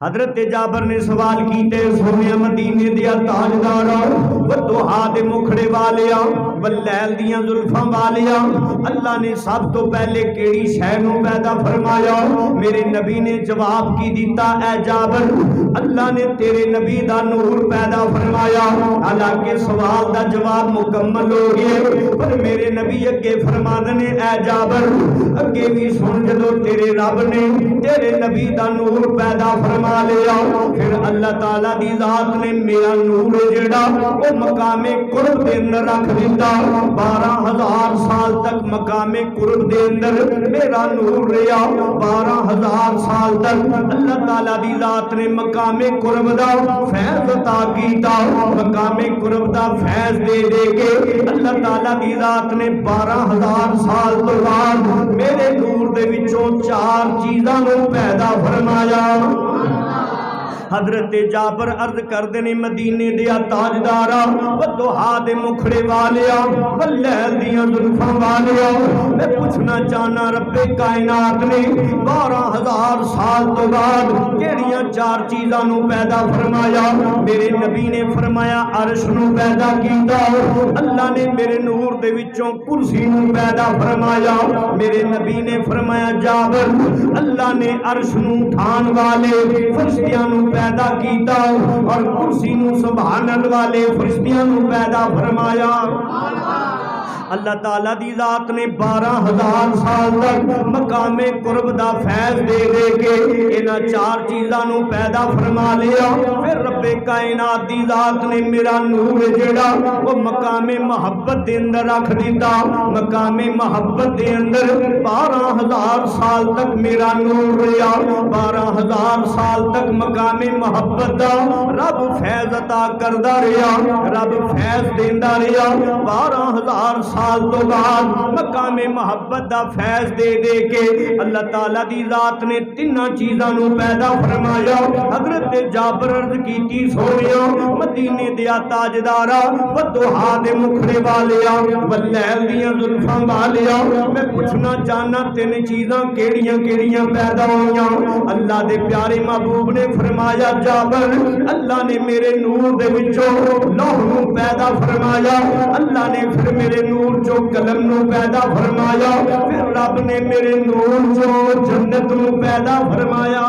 حضرت جابر نے سوال کیتے سونے مدینے دیا تاجدارا والدحا دے مکھڑے والیا واللیل دیاں زلفاں والیا اللہ نے سب تو پہلے کیڑی شے نو پیدا فرمایا؟ میرے نبی نے جواب کی دیتا اے جابر اللہ نے تیرے نبی دا نور پیدا فرمایا۔ حالانکہ سوال دا جواب مکمل ہو گئے پر میرے نبی اگے فرمانے نے اے جابر اگے بھی سن جدو تیرے رب نے تیرے نبی دا نور پیدا فرمایا لیا پھر اللہ تعالیٰ دی ذات نے میرا نور جڑا وہ مقام قرب دے اندر رکھ دیتا 12,000 سال تک مقام قرب دے اندر میرا نور رہا 12,000 سال تک اللہ تعالیٰ دی ذات نے مقام قرب دا فیض عطا کیتا مقام قرب دا فیض دے دے کے اللہ تعالیٰ دی ذات نے 12,000 سال تو بعد میرے نور دے وچوں 4 چیزاں نو پیدا فرمایا۔ حضرت جابر عرض کر دینے مدینے دیا تاجدارا والدحا دے مکھڑے والیا واللیل دیاں زلفاں والیا میں پوچھنا چاہنا رب کائنات نے 12,000 سال تو بعد کیڑیاں 4 چیزاں نو پیدا فرمایا؟ میرے نبی نے فرمایا عرش نو پیدا کیتا اللہ نے میرے نور دے وچوں کرسی نو پیدا فرمایا۔ میرے نبی نے فرمایا جابر اللہ نے عرش نو اٹھان والے فرشتیاں نو پیدا کیتا اور کرسی نو سنبھالن والے فرشتیاں نو پیدا فرمایا۔ اللہ تعالیٰ دی ذات نے 12,000 سال تک مقام قرب دا فیض دے دے کے انہاں 4 چیزاں نو پیدا فرما لیا۔ پھر رب کائنات دی ذات نے میرا نور جڑا وہ مقام محبت دے اندر رکھ دیتا مقام محبت دے اندر 12,000 سال تک میرا نور رہا 12,000 سال تک مقام محبت دا رب فیض عطا کردا رہا رب فیض دیندا رہا 12,000 سال تو بعد مقام محبت دا فیض دے دے کے اللہ تعالیٰ دی ذات نے 3 چیزاں نو پیدا فرمایا۔ حضرت جابر عرض کیتی سونیا مدینے دیا تاجدارا والدحا دے مکھڑے والیا واللیل دیاں زلفاں والیا میں پوچھنا چاہنا 3 چیزاں کیڑیاں کیڑیاں پیدا ہویاں؟ اللہ دے پیارے محبوب نے فرمایا جابر اللہ نے میرے نور دے وچوں لوح نو پیدا فرمایا اللہ نے پھر میرے نور جو قلم نو پیدا فرمایا پھر رب نے میرے نور جو جنت نو پیدا فرمایا۔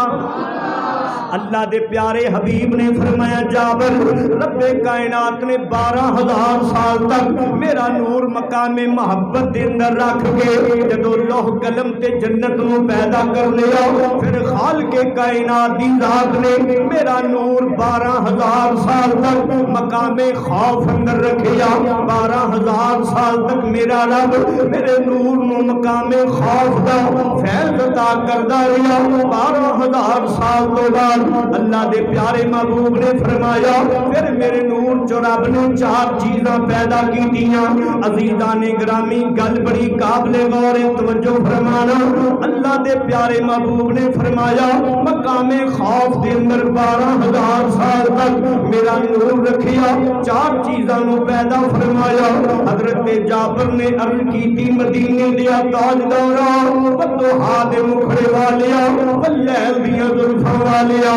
اللہ دے پیارے حبیب نے فرمایا جابر رب کائنات نے 12,000 سال تک میرا نور مقام محبت دے اندر رکھ کے جدو لوح قلم تے جنت نو پیدا کر لیا پھر خالق کائنات دی ذات نے میرا نور 12,000 سال تک مقام خوف اندر رکھیا 12,000 سال تک میرا رب میرے نور نو مقام خوف دا فیض عطا کردا رہا 12,000 سال تو بعد اللہ دے پیارے محبوب نے فرمایا پھر میرے نور جو رب نے 4 چیزاں پیدا کی دیاں۔ عزیزان گرامی گل بڑی قابل غور توجہ فرمانا اللہ دے پیارے محبوب نے فرمایا مقام خوف دے اندر 12,000 سال تک میرا نور رکھیا 4 چیزاں نو پیدا فرمایا۔ حضرت جابر نے عرض کیتی مدینے دیا تاجدارا والدحا دے مکھڑے والیا واللیل دیاں زلفاں والیا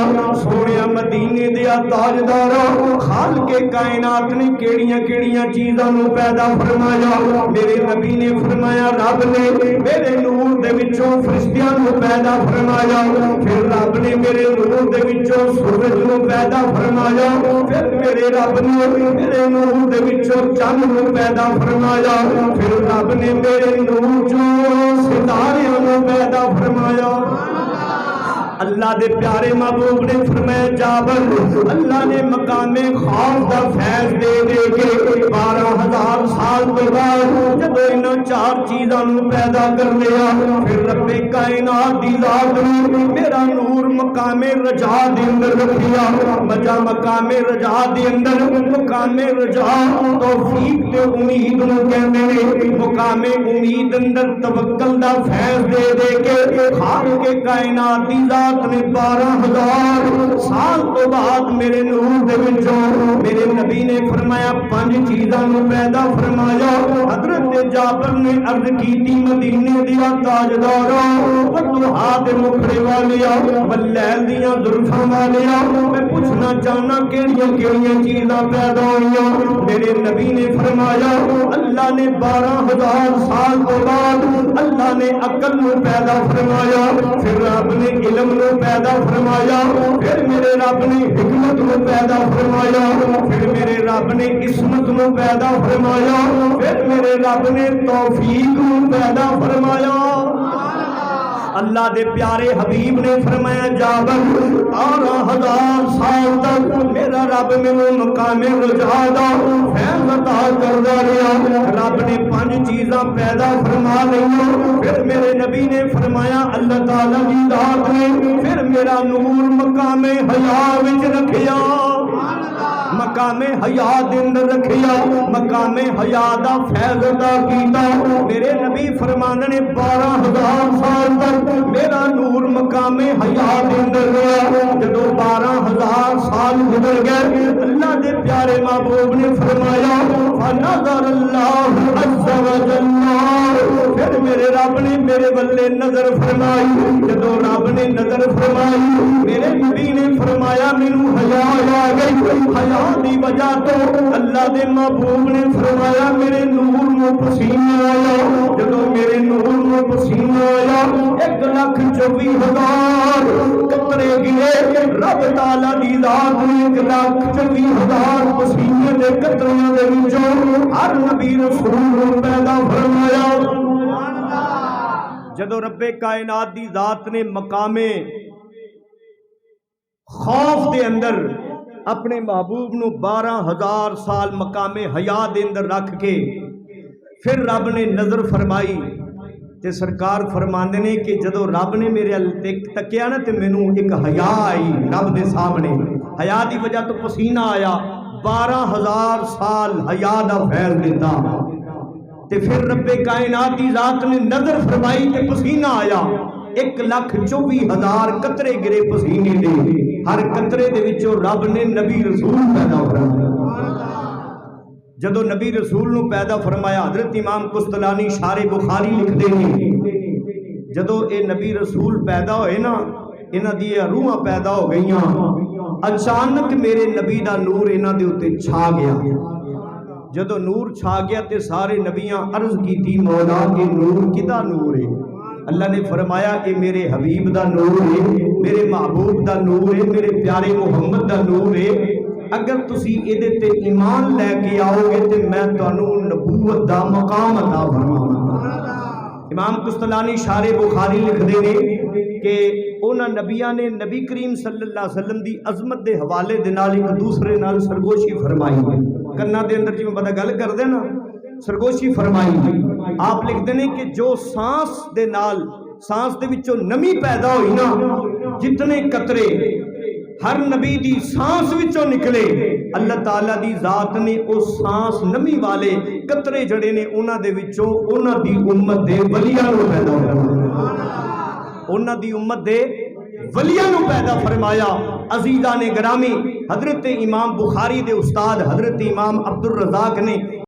سونیا مدینے دیا تاجدارا خالق کائنات نے کیڑیاں کیڑیاں چیزاں نو پیدا فرمایا؟ میرے نبی نے فرمایا رب نے میرے نور دے وچوں فرشتیاں نو پیدا فرمایا پھر رب نے میرے نور دے وچوں سورج نو پیدا فرمایا پھر میرے رب نے میرے نور دے وچوں چاند نو پیدا فرمایا پھر رب نے میرے نور چوں ستاریاں نو پیدا فرمایا۔ اللہ دے پیارے محبوب نے فرمایا جابر اللہ نے مقام خوف دا فیض دے دے کے 12,000 سال کے بعد جب انہاں 4 چیزاں نو پیدا کر لیا پھر رب کائنات دی ذات نے میرا نور مقام رجا دے اندر رکھیا مجا مقام رجا دے اندر مقام رجا توفیق تے امید نو کہندے نے مقام امید اندر توکل دا فیض دے دے کے خالق کائنات دی ذات نے 12,000 سال سال تو بعد میرے نور دے وچوں میرے نبی نے فرمایا 5 چیزاں نو پیدا فرمایا۔ حضرت جابر نے عرض کیتی مدینے دیا تاجدارا والضحا دے مکھڑے والیا واللیل دیاں زلفاں والیا، میں پوچھنا چاہنا کیڑیاں کیڑیاں چیزاں پیدا ہوئیاں؟ میرے نبی نے فرمایا اللہ نے 12,000 سال تو بعد اللہ نے عقل نو پیدا فرمایا، پھر رب نے علم نو پیدا فرمایا، پھر میرے رب نے حکمت نو پیدا فرمایا، پھر میرے رب نے عصمت نو پیدا فرمایا، پھر میرے رب نے توفیق نو پیدا فرمایا۔ اللہ دے پیارے حبیب نے فرمایا جابر 12,000 سال تک میرا رب مینوں مقام رجا دا فیض عطا کردا رہا۔ رب نے 5 چیزاں پیدا فرما لئیاں، پھر میرے نبی نے فرمایا اللہ تعالی دی ذات نے پھر میرا نور مقام حیا وچ رکھیا، مقام حیا دے اندر رکھیا، مقام حیا دا فیض عطا کیتا۔ میرے نبی فرمانے نے 12,000 سال تک میرا نور مقام حیا دے اندر رہا۔ جدوں 12,000 سال گزر گئے اللہ دے پیارے محبوب نے فرمایا فنظر اللہ عز وجل، پھر میرے رب نے میرے بلے نظر فرمائی۔ جدوں رب نے نظر فرمائی میرے نبی نے فرمایا مینوں حیا آ گئی، حیا دی وجہ تو اللہ دے محبوب نے فرمایا میرے نور نو پسینہ آیا۔ جدوں میرے نور نو پسینہ آیا 1,24,000 قطرے گرے، رب تعالی دی ذات نے 1,24,000 پسینے دے قطریاں دے وچوں ہر نبی رسول نو پیدا فرمایا۔ جدوں رب کائنات دی ذات نے مقام خوف دے اندر اپنے محبوب نو 12,000 سال مقام حیا دے اندر رکھ کے پھر رب نے نظر فرمائی تے سرکار فرماندے نے کہ جدو رب نے میرے تکیا نا تے مینوں ایک حیا آئی رب دے سامنے، حیا دی وجہ تو پسینہ آیا، 12,000 سال حیا دا فیض دیتا تے پھر رب کائنات دی ذات نے نظر فرمائی تے پسینہ آیا، 1,24,000 قطرے گرے پسینے دے، ہر قطرے دے وچوں رب نے نبی رسول پیدا فرمایا۔ جدو نبی رسول نو پیدا فرمایا حضرت امام قسطلانی شارح بخاری لکھ دے ہیں جدو اے نبی رسول پیدا ہوئے نا انہاں دی روحاں پیدا ہو گئیاں، اچانک میرے نبی دا نور انہاں دے اوتے چھا گیا۔ جدو نور چھا گیا تے سارے نبیاں عرض کی تھی مولا اے نور کدا نور ہے؟ اللہ نے فرمایا اے میرے حبیب دا نور ہے، میرے محبوب دا نور ہے، میرے پیارے محمد دا نور ہے، اگر تسی ایدے تے ایمان لے کے آؤ گے تے میں تانوں نبوت دا مقام عطا فرماواں گا۔ امام قسطلانی شارح بخاری لکھ دے نے کہ انہاں نبیاں نے نبی کریم صلی اللہ علیہ وسلم دی عظمت دے حوالے دے نال ایک دوسرے نال سرگوشی فرمائی، کناں دے اندر جی میں پتہ گل کر دے نا سرگوشی فرمائی۔ آپ لکھ دے نے کہ جو سانس دے نال سانس دے وچوں نمی پیدا ہوئی نا، جتنے قطرے ہر نبی دی سانس وچوں نکلے اللہ تعالیٰ دی ذات نے اس سانس نمی والے قطرے جڑے نے انہاں دے وچوں انہاں دی امت دے ولیاں نو پیدا فرمایا، انہاں دی امت دے ولیاں نو پیدا فرمایا۔ عزیزان گرامی حضرت امام بخاری دے استاد حضرت امام عبدالرزاق نے